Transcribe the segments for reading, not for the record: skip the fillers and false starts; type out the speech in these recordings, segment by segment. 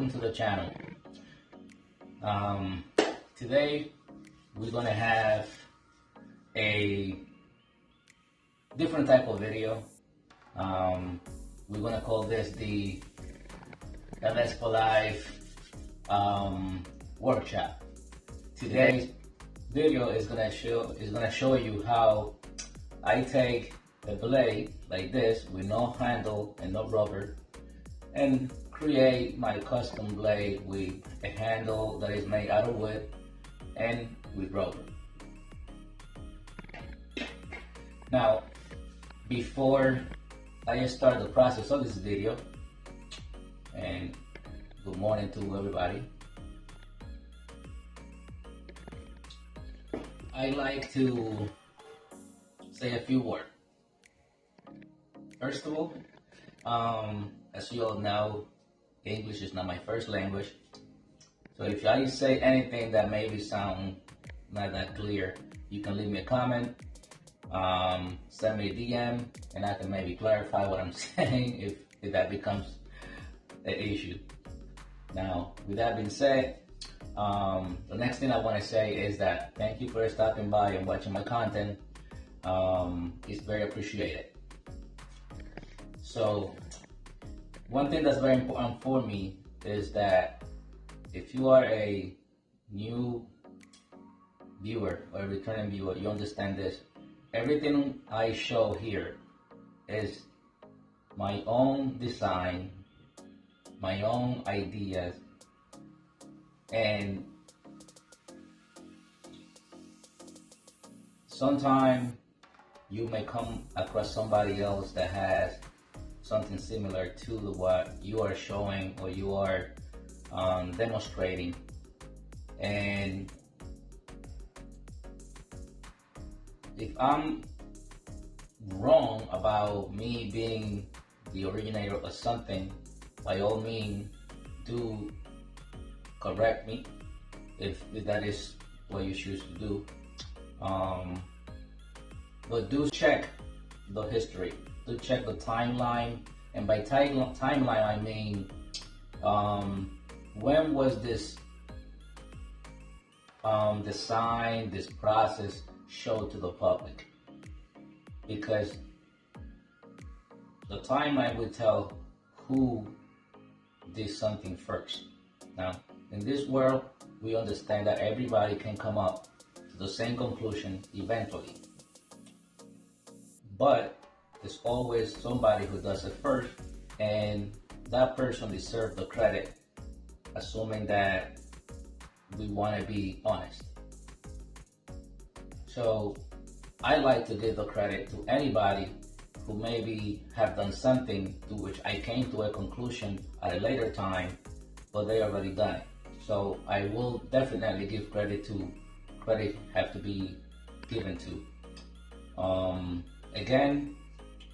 welcome to the channel. Today we're gonna have a different type of video. We're gonna call this the LS-EV2 workshop. Today's video is gonna show you how I take a blade like this with no handle and no rubber and create my custom blade with a handle that is made out of wood and with rubber. Now, before I start the process of this video, and good morning to everybody, I like to say a few words. First of all, as you all know, English is not my first language. So if I say anything that maybe sound not that clear, you can leave me a comment, send me a DM, and I can maybe clarify what I'm saying if that becomes an issue. Now, with that being said, the next thing I want to say is that thank you for stopping by and watching my content. It's very appreciated. So, one thing that's very important for me is that if you are a new viewer or a returning viewer, you understand this. Everything I show here is my own design, my own ideas, and sometimes you may come across somebody else that has something similar to what you are showing or you are demonstrating, and if I'm wrong about me being the originator of something, by all means do correct me if that is what you choose to do, but do check the history, do check the timeline, and by timeline I mean when was this design, this process showed to the public, because the timeline will tell who did something first. Now, in this world, we understand that everybody can come up to the same conclusion eventually, but there's always somebody who does it first, and that person deserves the credit, assuming that we want to be honest. So I like to give the credit to anybody who maybe have done something to which I came to a conclusion at a later time, but they already done it. So I will definitely give credit to credit have to be given to. Again,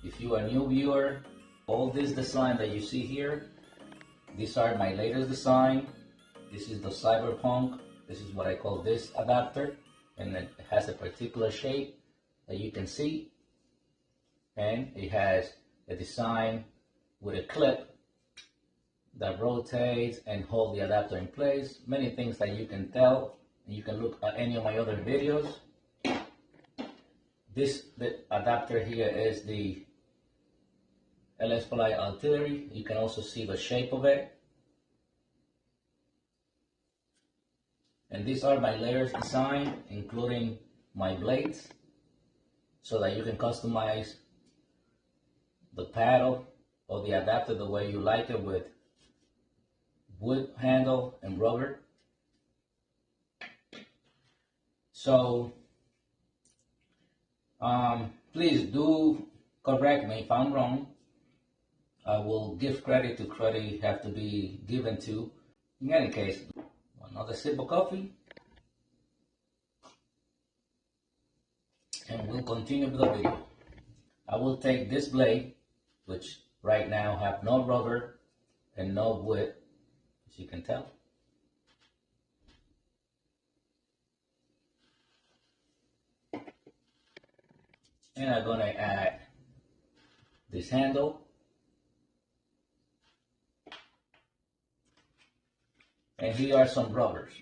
if you are a new viewer, all this design that you see here, these are my latest design. This is the cyberpunk. This is what I call this adapter, and it has a particular shape that you can see, and it has a design with a clip that rotates and hold the adapter in place. Many things that you can tell, and you can look at any of my other videos. The adapter here is the LS-EV2 artillery. You can also see the shape of it. And these are my layers design, including my blades, so that you can customize the paddle or the adapter the way you like it, with wood handle and rubber. So please do correct me if I'm wrong. I will give credit to credit have to be given to. In any case, another sip of coffee, and we'll continue with the video. I will take this blade, which right now have no rubber and no wood, as you can tell. And I'm gonna add this handle And here are some rubbers.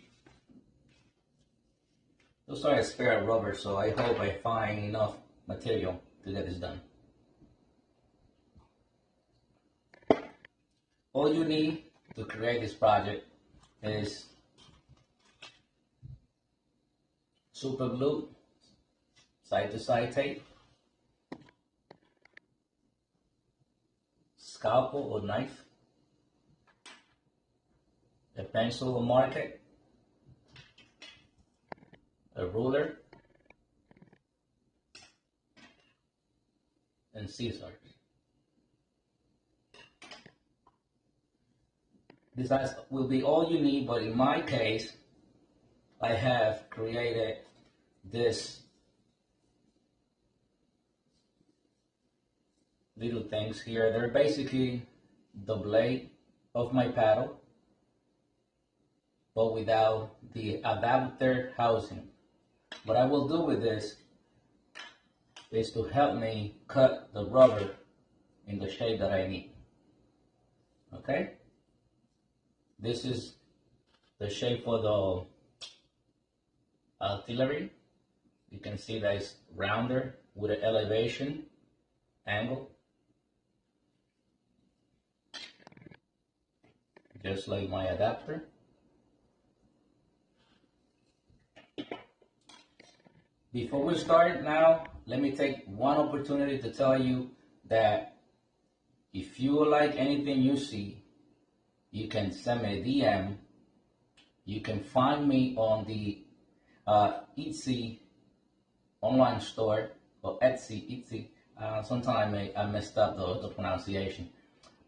Those are a spare rubber, so I hope I find enough material to get this done. All you need to create this project is super glue, side to side tape, scalpel or knife, a pencil or marker, a ruler, and scissors. This will be all you need, but in my case, I have created this little things here. They're basically the blade of my paddle, but without the adapter housing. What I will do with this is to help me cut the rubber in the shape that I need. Okay? This is the shape for the artillery. You can see that it's rounder with an elevation angle, just like my adapter. Before we start now, let me take one opportunity to tell you that if you like anything you see, you can send me a DM. You can find me on the Etsy online store, or Etsy. Sometimes I messed up the pronunciation,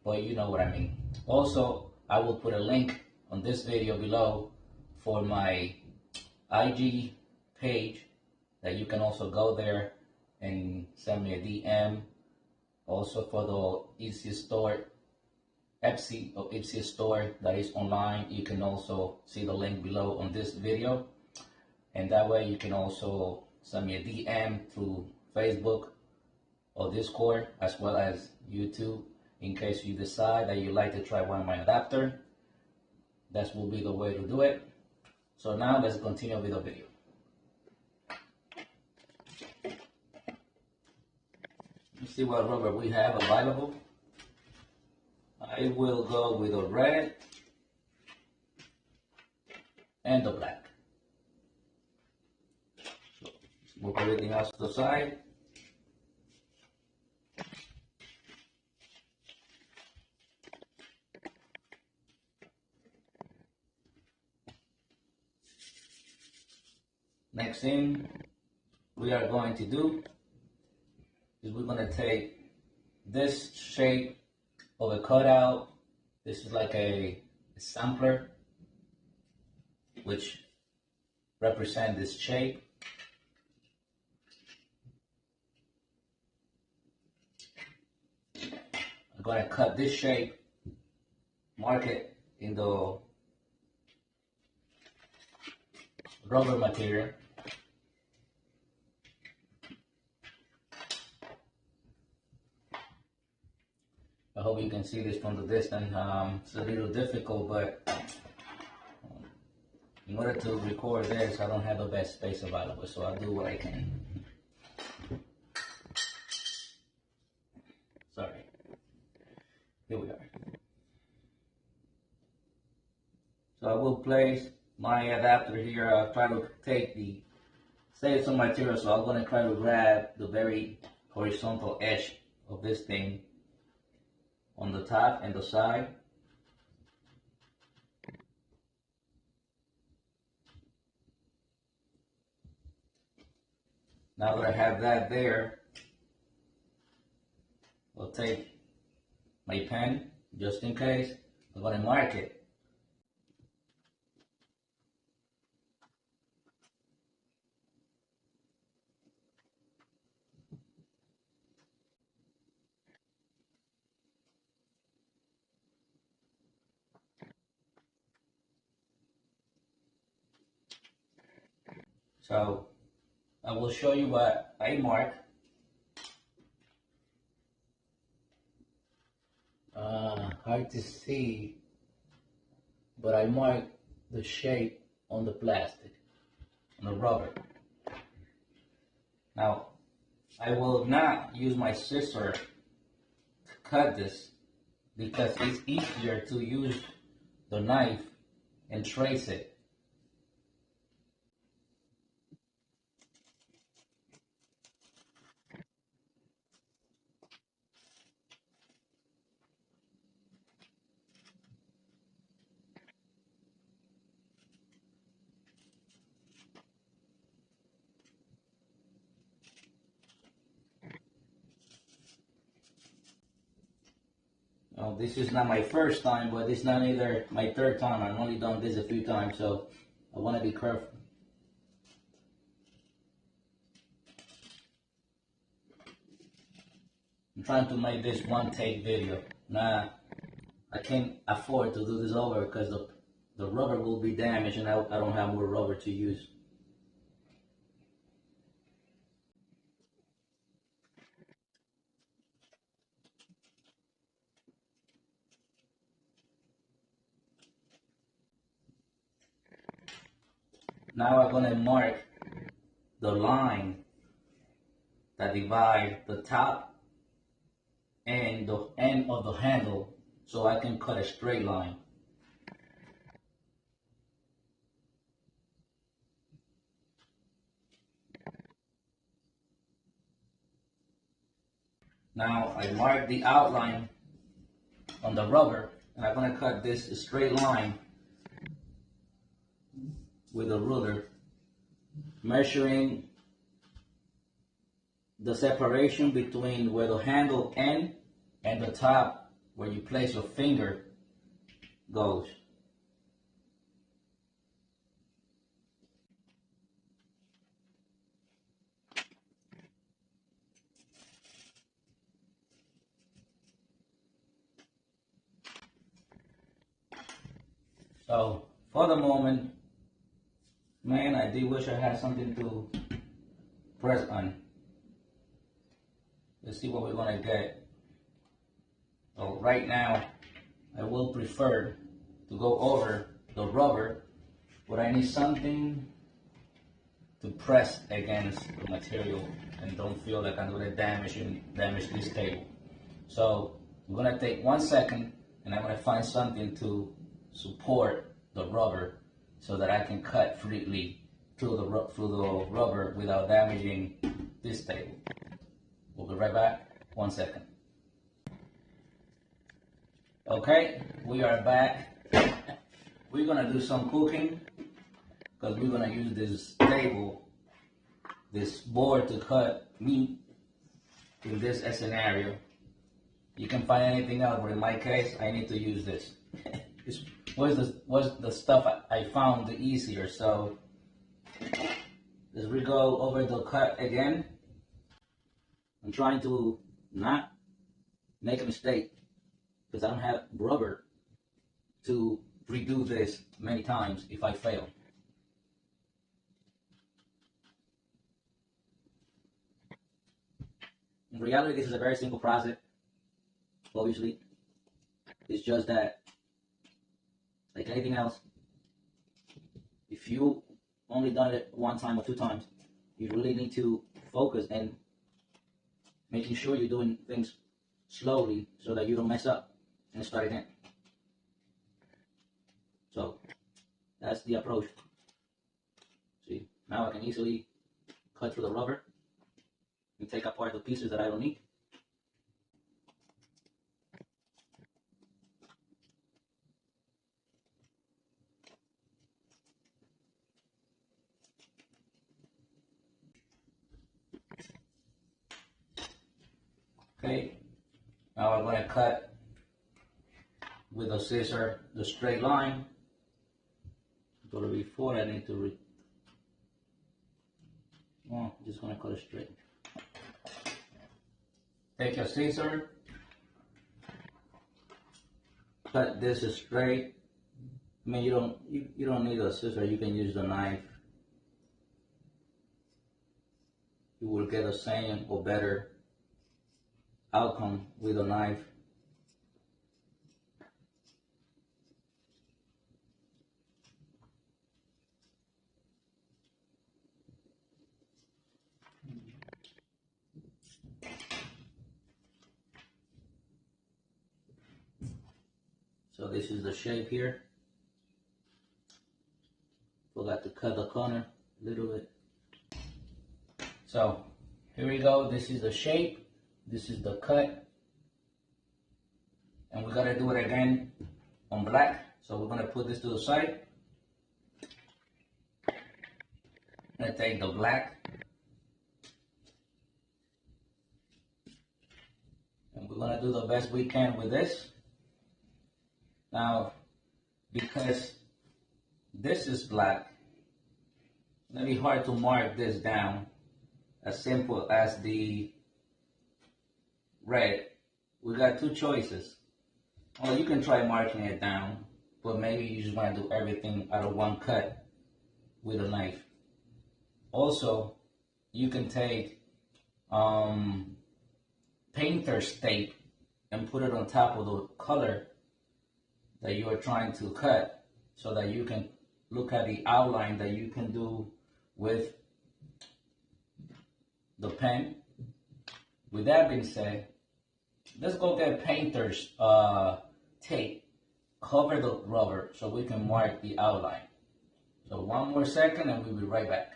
but you know what I mean. Also, I will put a link on this video below for my IG page that you can also go there and send me a DM. Also for the Etsy store, Etsy store that is online, you can also see the link below on this video, and that way you can also send me a DM through Facebook or Discord, as well as YouTube, in case you decide that you'd like to try one of my adapter. That will be the way to do it. So now let's continue with the video. Let's see what rubber we have available. I will go with the red and the black. So move everything else to the side. Next thing we are going to do is we're going to take this shape of a cutout. This is like a sampler, which represents this shape. I'm going to cut this shape, mark it in the rubber material. I hope you can see this from the distance. It's a little difficult, but in order to record this, I don't have the best space available, so I'll do what I can. Sorry. Here we are. So I will place my adapter here. I'll try to save some material, so I'm going to try to grab the very horizontal edge of this thing on the top and the side. Now that I have that there, I'll take my pen, just in case. I'm going to mark it. So I will show you what I mark. Hard to see, but I mark the shape on the plastic, on the rubber. Now, I will not use my scissor to cut this because it's easier to use the knife and trace it. Now, this is not my first time, but it's not either my third time. I've only done this a few times, so I want to be careful. I'm trying to make this one take video. Nah, I can't afford to do this over because the rubber will be damaged and I don't have more rubber to use. Now I'm going to mark the line that divide the top and the end of the handle so I can cut a straight line. Now I mark the outline on the rubber and I'm going to cut this straight line with a ruler, measuring the separation between where the handle end and the top where you place your finger goes. So for the moment, man, I did wish I had something to press on. Let's see what we're gonna get. So right now, I will prefer to go over the rubber, but I need something to press against the material and don't feel like I'm gonna damage this table. So I'm gonna take 1 second and I'm gonna find something to support the rubber so that I can cut freely through the rubber without damaging this table. We'll be right back. 1 second. Okay, we are back. We're gonna do some cooking because we're gonna use this table, this board to cut meat in this scenario. You can find anything else, but in my case, I need to use this. This was the stuff I found the easier. So as we go over the cut again, I'm trying to not make a mistake because I don't have rubber to redo this many times if I fail. In reality, this is a very simple process. Obviously, it's just that, like anything else, if you only done it 1 time or 2 times, you really need to focus and making sure you're doing things slowly so that you don't mess up and start again. So that's the approach. See, now I can easily cut through the rubber and take apart the pieces that I don't need. Okay, now I'm going to cut with a scissor the straight line. But before I need to I'm just going to cut it straight. Take your scissor, cut this straight. I mean, you don't need a scissor. You can use the knife. You will get the same or better outcome with a knife. this is the shape here. Forgot to cut the corner a little bit. So here we go. This is the shape. This is the cut. And we're gonna do it again on black. So we're gonna put this to the side. I'm gonna take the black. And we're gonna do the best we can with this. Now, because this is black, it's gonna be hard to mark this down as simple as the red. We got two choices. Well, you can try marking it down, but maybe you just want to do everything out of one cut with a knife. Also, you can take painter's tape and put it on top of the color that you are trying to cut, so that you can look at the outline that you can do with the pen. With that being said, let's go get painter's tape, cover the rubber so we can mark the outline. So one more second and we'll be right back.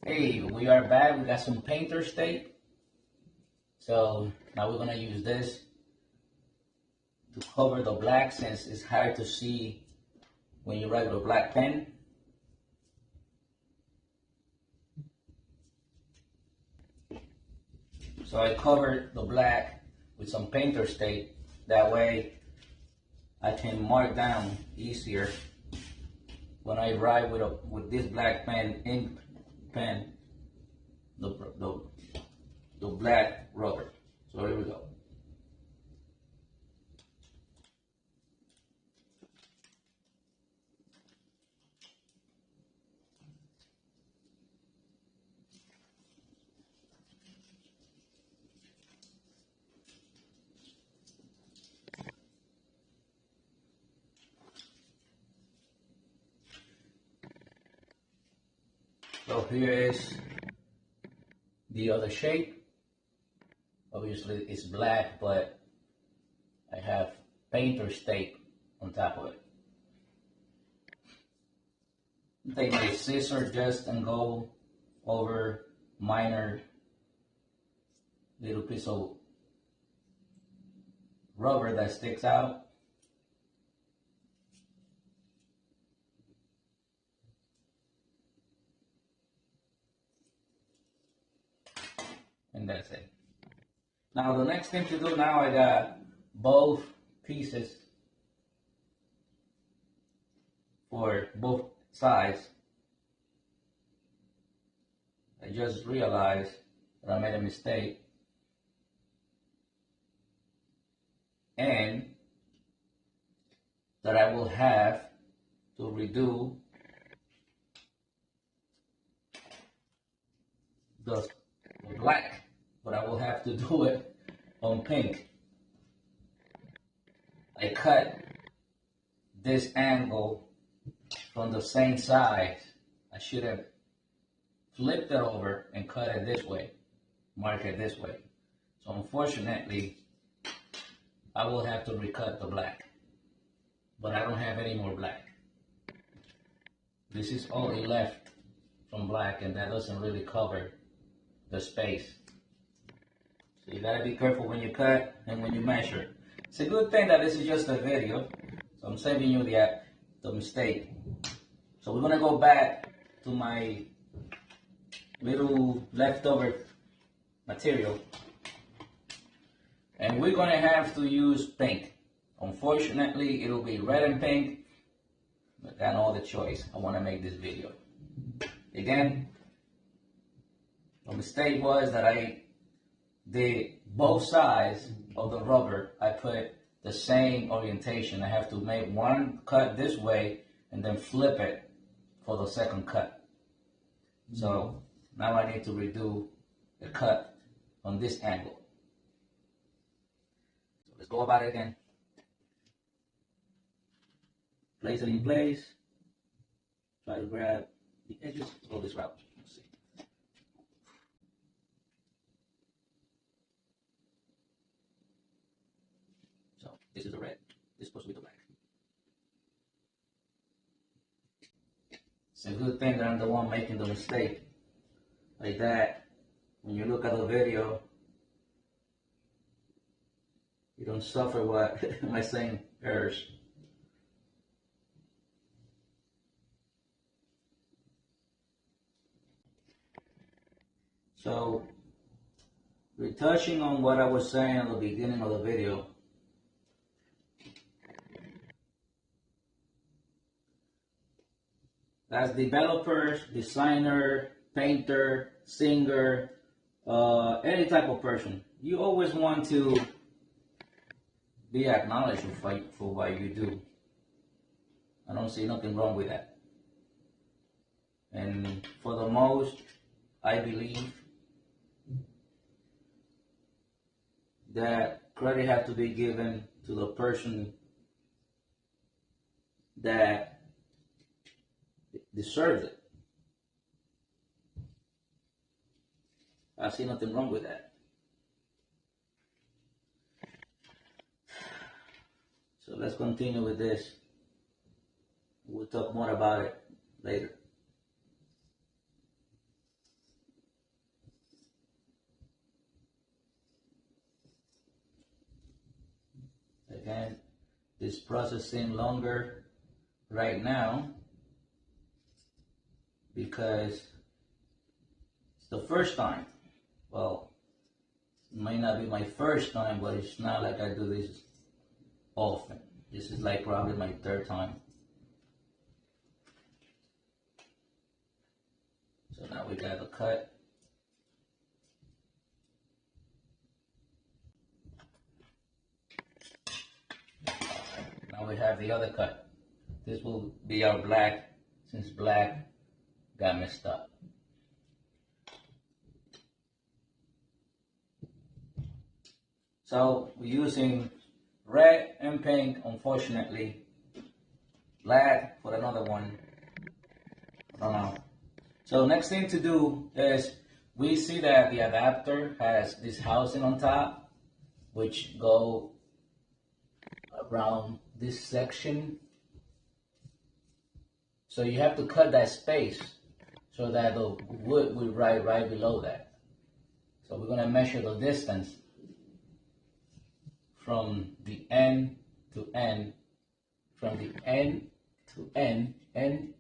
Hey, we are back. We got some painter's tape. So now we're gonna use this to cover the black, since it's hard to see when you write with a black pen. So I covered the black with some painter's tape. That way I can mark down easier when I write with this black pen, ink pen, the black rubber. So here we go. So here is the other shape. Obviously it's black, but I have painter's tape on top of it. Take my scissors just and go over minor little piece of rubber that sticks out. And that's it. Now the next thing to do, now I got both pieces for both sides. I just realized that I made a mistake, and that I will have to redo the black, but I will have to do it on pink. I cut this angle from the same side. I should have flipped it over and cut it this way, mark it this way. So unfortunately, I will have to recut the black, but I don't have any more black. This is all left from black, and that doesn't really cover the space. So you gotta be careful when you cut and when you measure. It's a good thing that this is just a video, so I'm saving you the mistake. So we're gonna go back to my little leftover material, and we're gonna have to use pink. Unfortunately, it'll be red and pink, but I know the choice. I wanna make this video. Again, the mistake was that I did both sides of the rubber. I put the same orientation. I have to make one cut this way and then flip it for the second cut. So now I need to redo the cut on this angle. So let's go about it again. Place it in place. Try to grab the edges. Go this route. Let's see. This is the red. This is supposed to be the black. It's a good thing that I'm the one making the mistake. Like that, when you look at the video, you don't suffer what my same errors. So, retouching on what I was saying at the beginning of the video, as developers, designer, painter, singer, any type of person, you always want to be acknowledged for what you do. I don't see nothing wrong with that. And for the most, I believe that credit has to be given to the person that deserves it. I see nothing wrong with that. So let's continue with this. We'll talk more about it later. Again, this process seems longer right now because it's the first time. Well, it might not be my first time, but it's not like I do this often. This is like probably my third time. So now we got the cut. Now we have the other cut. This will be our black, since black got messed up. So we're using red and pink, unfortunately. Black for another one. I don't know. So next thing to do is, we see that the adapter has this housing on top, which go around this section. So you have to cut that space so that the wood will ride right below that. So we're gonna measure the distance from the end to end, from the end to end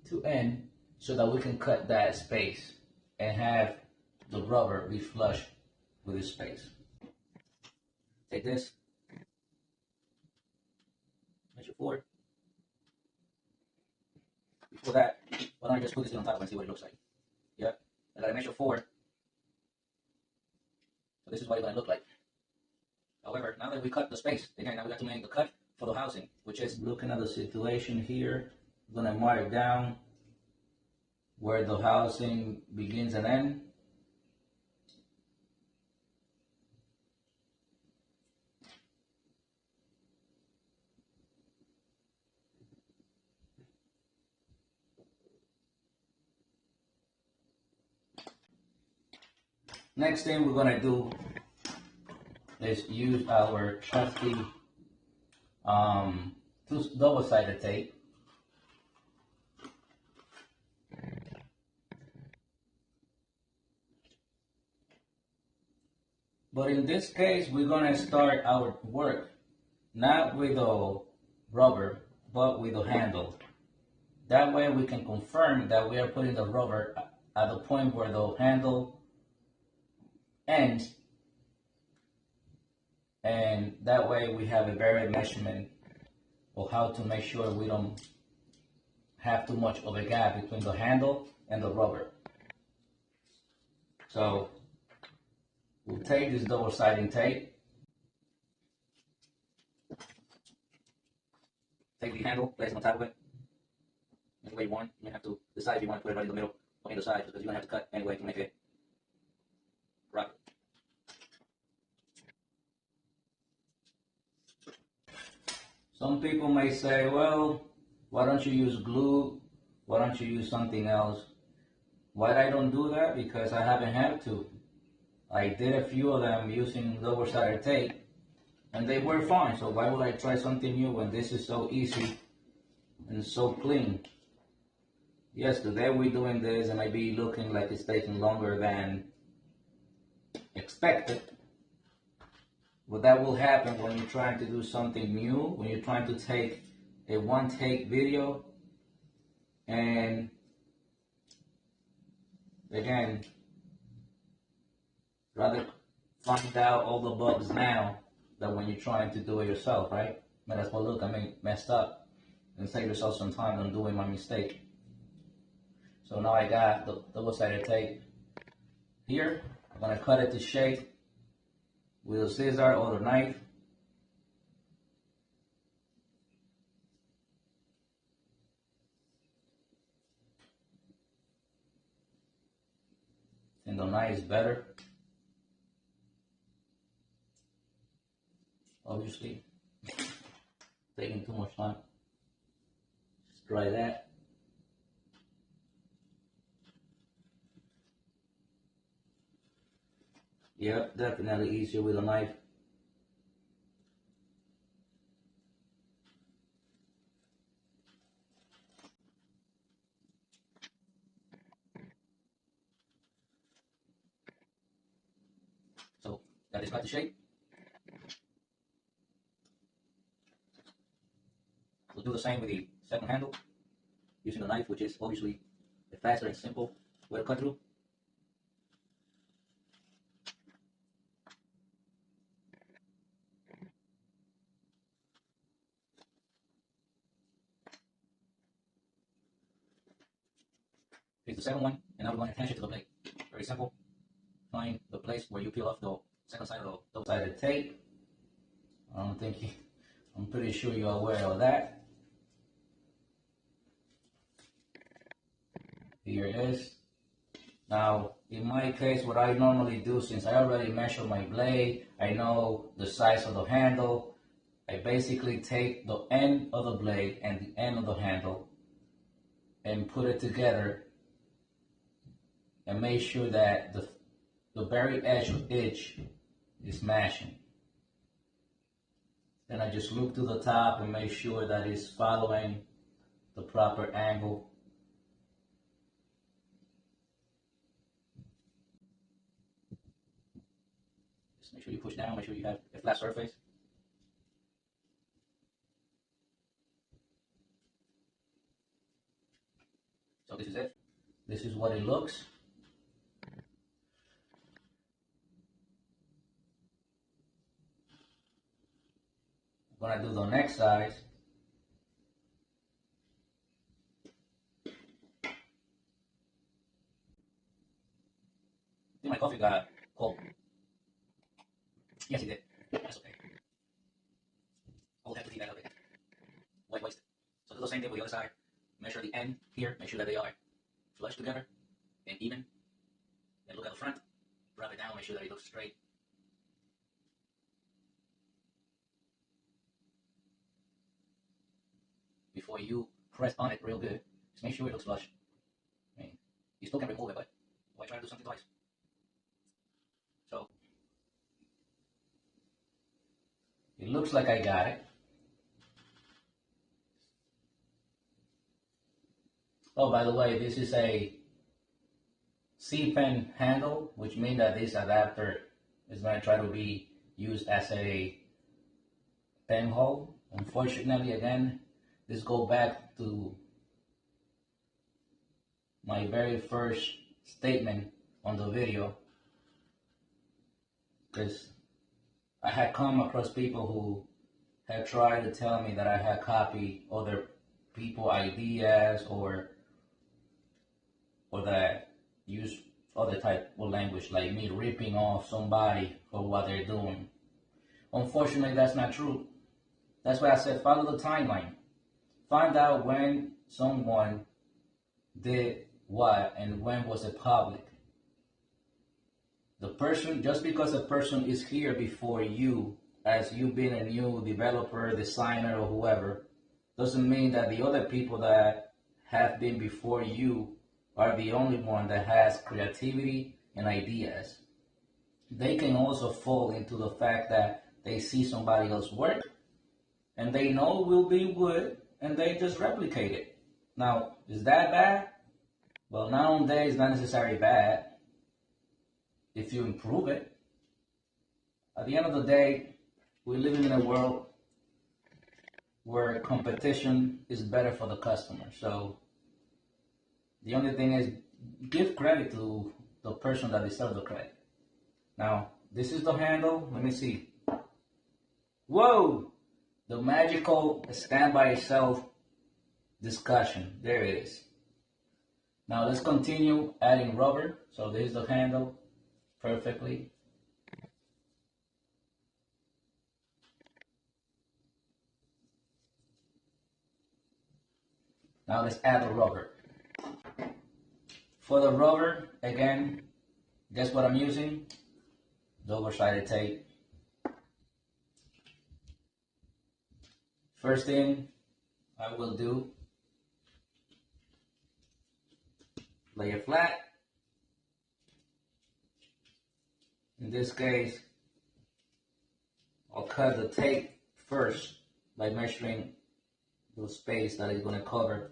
to end, so that we can cut that space and have the rubber be flush with the space. Take this, measure 4. Before that, why don't I just put this on top and see what it looks like? Yep, I gotta measure 4. So this is what it's gonna look like. However, now that we cut the space, again, now we got to make the cut for the housing, which is looking at the situation here. I'm gonna mark down where the housing begins and ends. Next thing we're gonna do is use our trusty double-sided tape. But in this case, we're gonna start our work not with the rubber, but with the handle. That way we can confirm that we are putting the rubber at the point where the handle ends, and that way we have a better measurement of how to make sure we don't have too much of a gap between the handle and the rubber. So we'll take this double-sided tape, take the handle, place it on top of it, any way you want. You have to decide if you want to put it right in the middle or in the side, because you're going to have to cut anyway to make it rock. Some people may say, well, why don't you use glue? Why don't you use something else? Why I don't do that? Because I haven't had to. I did a few of them using double-sided tape, and they work fine. So why would I try something new when this is so easy and so clean? Yes, today we're doing this and might be looking like it's taking longer than expected. But that will happen when you're trying to do something new, when you're trying to take a one-take video. And again, rather find out all the bugs now than when you're trying to do it yourself, right? Might as well look, messed up, and save yourself some time on doing my mistake. So now I got the double-sided tape here. I'm gonna cut it to shape with a scissor or a knife. And the knife is better, obviously. Taking too much time. Just try that. Yep, definitely easier with a knife. So that is cut to shape. We'll do the same with the second handle, using the knife, which is obviously a faster and simple way to cut through. Here's the second one, and now we're going to attach it to the blade. Very simple. Find the place where you peel off the second side of the double-sided tape. I'm pretty sure you're aware of that. Here it is. Now, in my case, what I normally do, since I already measured my blade, I know the size of the handle, I basically take the end of the blade and the end of the handle and put it together and make sure that the very edge of each is matching. Then I just look to the top and make sure that it's following the proper angle. Just make sure you push down, make sure you have a flat surface. So this is it. This is what it looks. I'm gonna do the next size. I think my coffee got cold. Yes, it did. That's okay. I'll have to heat that up again. Why waste it? So do the same thing with the other side. Measure the end here. Make sure that they are flush together and even. Then look at the front. Drop it down. Make sure that it looks straight. Before you press on it real good, just make sure it looks flush. I mean, you still can remove it, but why try to do something twice? So it looks like I got it. Oh, by the way, this is a C-pen handle, which means that this adapter is going to try to be used as a pen hole. Unfortunately, again, this goes back to my very first statement on the video, because I had come across people who had tried to tell me that I had copied other people's ideas or that use other type of language, like me ripping off somebody for what they're doing. Unfortunately, that's not true. That's why I said follow the timeline. Find out when someone did what and when was it public. The person, just because a person is here before you, as you being a new developer, designer, or whoever, doesn't mean that the other people that have been before you are the only one that has creativity and ideas. They can also fall into the fact that they see somebody else work and they know it will be good and they just replicate it. Now, is that bad? Well, nowadays, not necessarily bad if you improve it. At the end of the day, we're living in a world where competition is better for the customer. So the only thing is give credit to the person that deserves the credit. Now, this is the handle. Let me see. Whoa! The magical stand by itself discussion. There it is. Now let's continue adding rubber. So this is the handle perfectly. Now let's add the rubber. For the rubber, again, guess what I'm using? Double-sided tape. First thing I will do, lay it flat. In this case, I'll cut the tape first by measuring the space that is going to cover.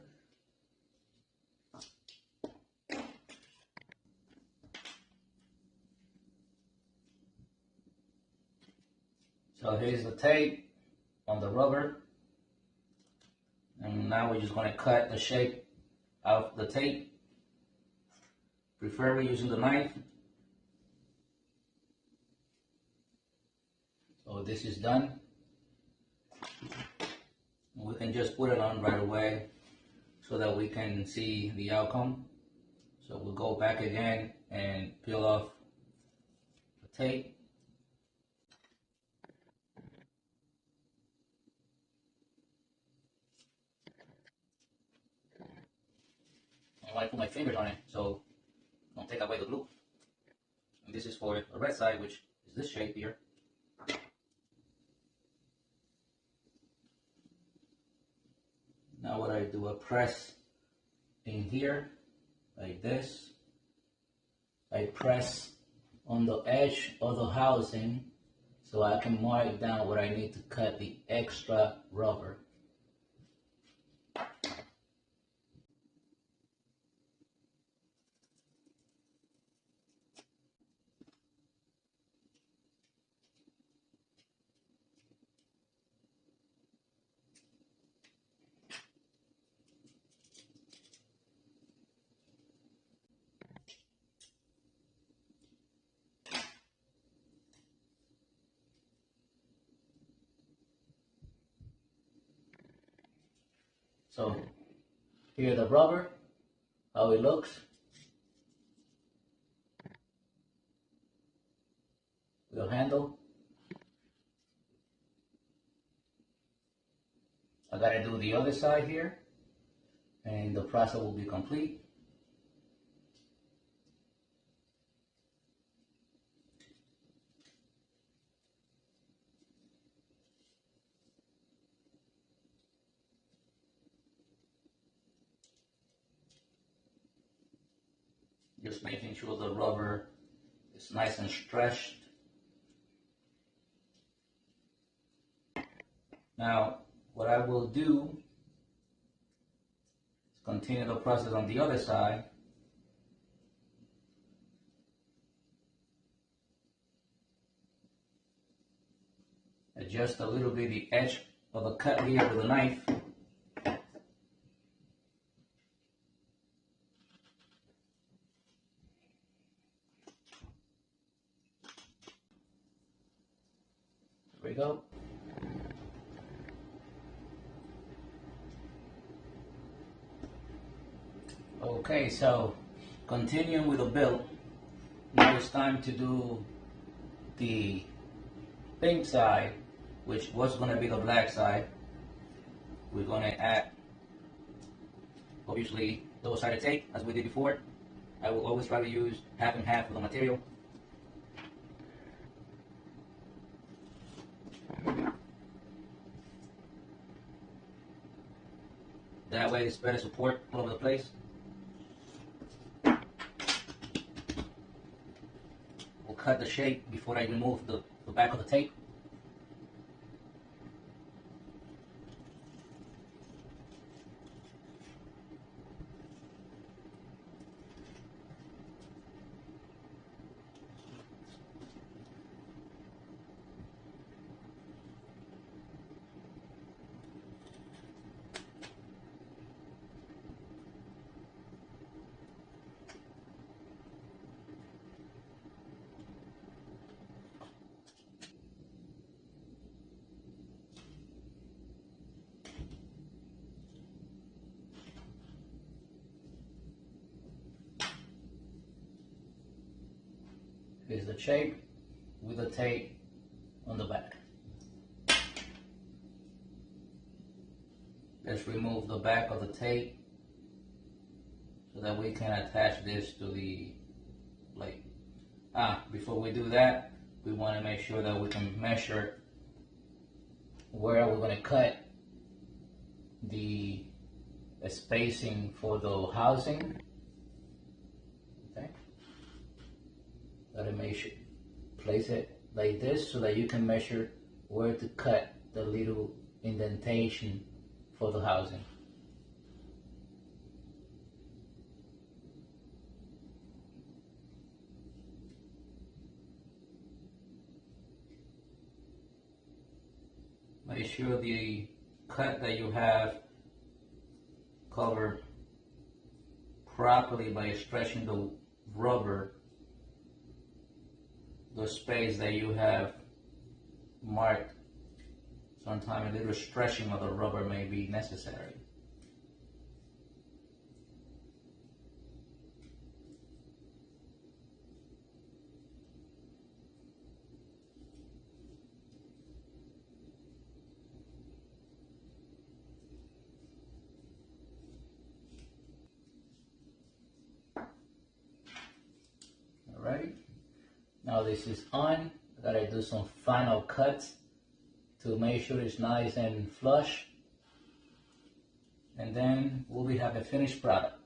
So here's the tape on the rubber. And now we're just going to cut the shape of the tape, preferably using the knife. So this is done. We can just put it on right away so that we can see the outcome. So we'll go back again and peel off the tape. I want to put my fingers on it so don't take away the glue. And this is for the red side, which is this shape here. Now what I do, I press in here like this. I press on the edge of the housing so I can mark down where I need to cut the extra rubber. So here the rubber, how it looks. The handle. I gotta do the other side here, and the process will be complete. Just making sure the rubber is nice and stretched. Now, what I will do is continue the process on the other side. Adjust a little bit the edge of the cut here with a knife. There we go. Okay, so continuing with the build, now it's time to do the pink side, which was going to be the black side. We're going to add, obviously, double-sided tape, as we did before. I will always try to use half and half of the material. That way it's better support all over the place. We'll cut the shape before I remove the back of the tape. is the shape with the tape on the back. Let's remove the back of the tape so that we can attach this to the plate. Before we do that, we want to make sure that we can measure where we're going to cut the spacing for the housing. Okay, gotta place it like this so that you can measure where to cut the little indentation for the housing. Make sure the cut that you have covered properly by stretching the rubber, the space that you have marked. Sometimes a little stretching of the rubber may be necessary. Alrighty, now this is on. I gotta do some final cuts to make sure it's nice and flush, and then we'll have a finished product.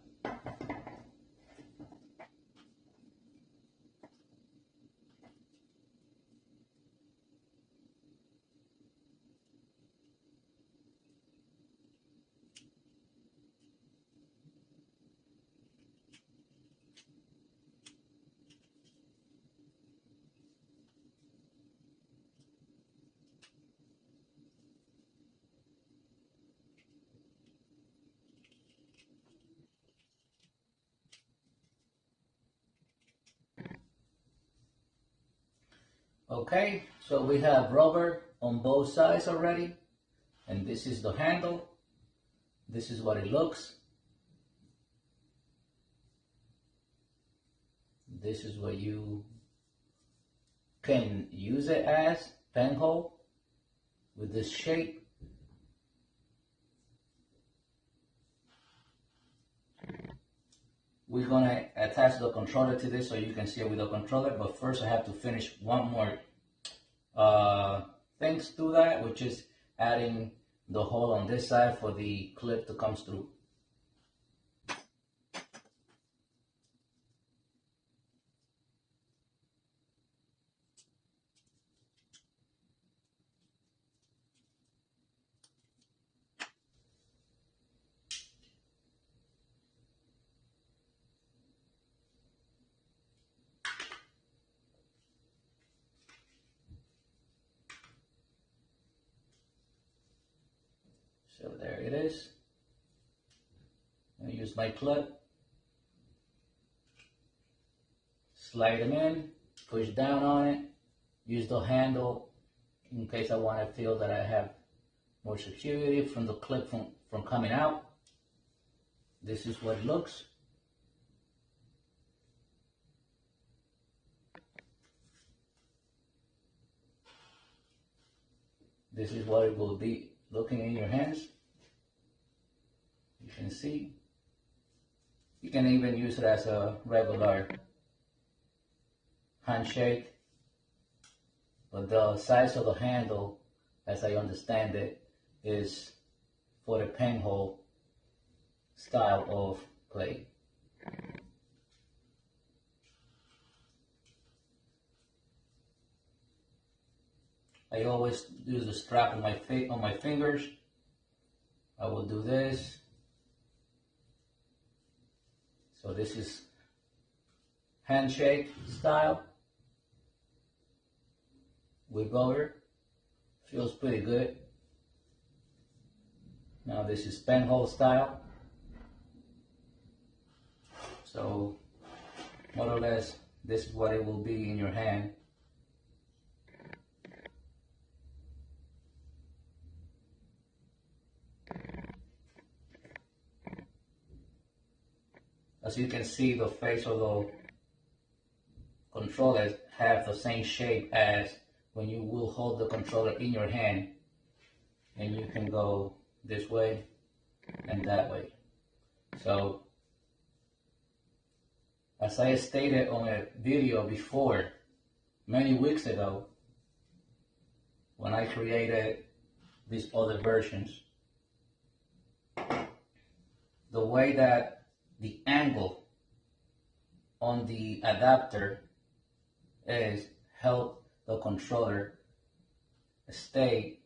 Okay, so we have rubber on both sides already, and this is the handle. This is what it looks. This is what you can use it as, pen hole with this shape. We're gonna attach the controller to this so you can see it with the controller, but first I have to finish one more things to that, which is adding the hole on this side for the clip to come through. So there it is. I use my clip, slide them in, push down on it, use the handle in case I want to feel that I have more security from the clip from coming out. This is what it looks. This is what it will be looking in your hands. You can see. You can even use it as a regular handshake, but the size of the handle, as I understand it, is for the pen hole style of plate. I always use the strap on my fingers. I will do this. So this is handshake style with rubber. Feels pretty good. Now this is pen hole style. So more or less this is what it will be in your hand. As you can see, the face of the controllers have the same shape as when you will hold the controller in your hand, and you can go this way and that way. So as I stated on a video before, many weeks ago, when I created these other versions, the way that the angle on the adapter is help the controller stay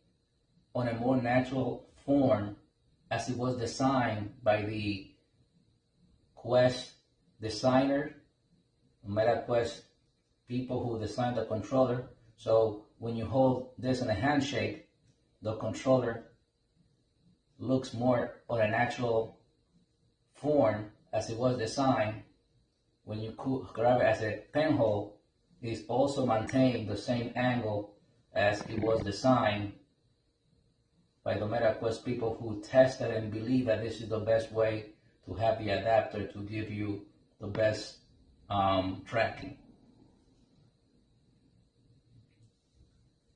on a more natural form as it was designed by the Quest designer, MetaQuest people who designed the controller. So when you hold this in a handshake, the controller looks more on a natural form as it was designed. When you grab it as a pinhole, it's also maintained the same angle as it was designed by the MetaQuest people who tested and believe that this is the best way to have the adapter to give you the best tracking.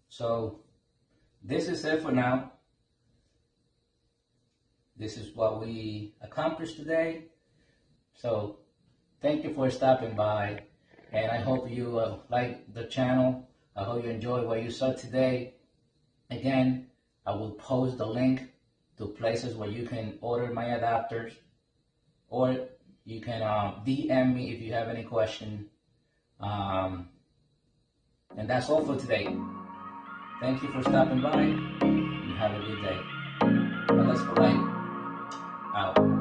So this is it for now. This is what we accomplished today. So thank you for stopping by, and I hope you like the channel. I hope you enjoy what you saw today. Again, I will post the link to places where you can order my adapters, or you can DM me if you have any question. And that's all for today. Thank you for stopping by, and have a good day. LS-EV2 out.